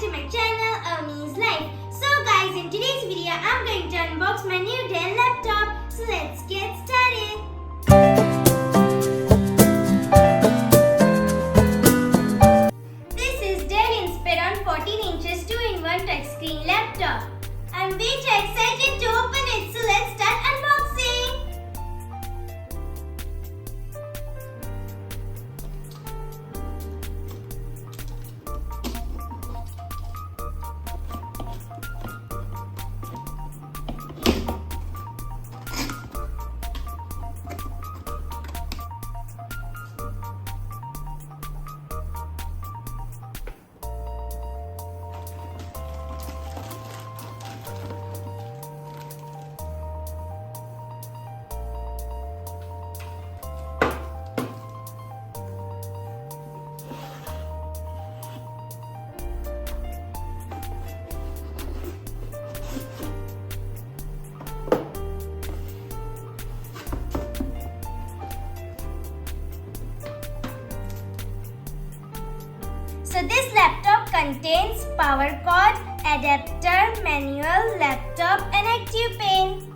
to my channel Avani's Life. So guys, in today's video I'm going to unbox my new Dell laptop. So let's get started. This is Dell INSPIRON 14 inches 2-in-1 touchscreen laptop. I'm way too excited to open it, so let's start unboxing. So this laptop contains power cord, adapter, manual, laptop and active pen.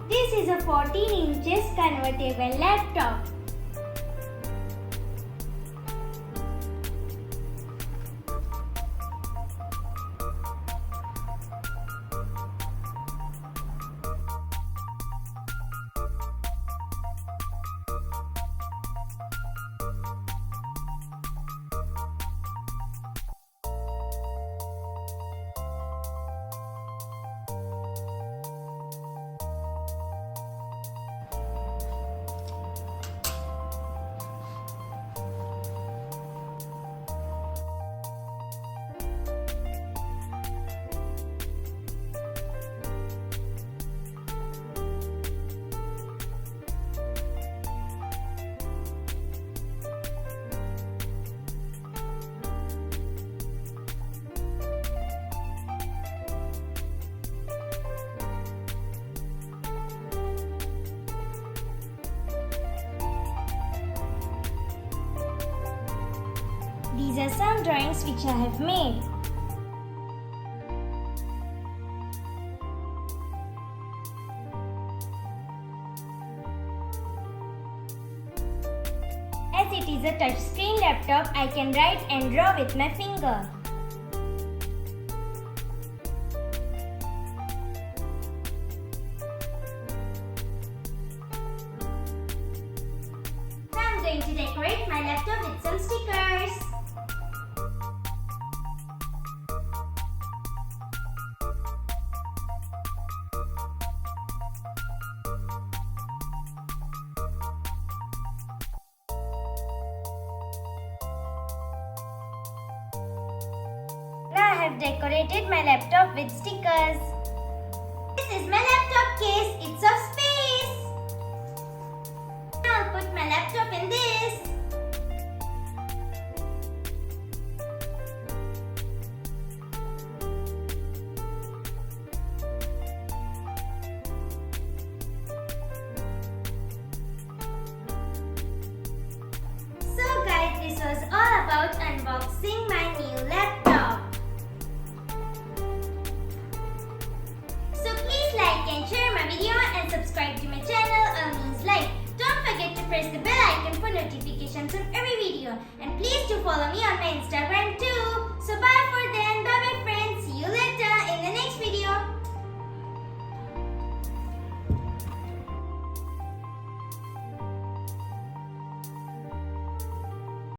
This is a 14 inches convertible laptop. These are some drawings which I have made. As it is a touchscreen laptop, I can write and draw with my finger. Now I'm going to decorate my laptop with some stickers. Now I have decorated my laptop with stickers. This is my laptop case. It's of space. Now I'll put my laptop in this. So guys, this was all about unboxing my new laptop. So please like and share my video and subscribe to my channel Avani's Life. Don't forget to press the bell icon for notifications of every video. And please do follow me on my Instagram too.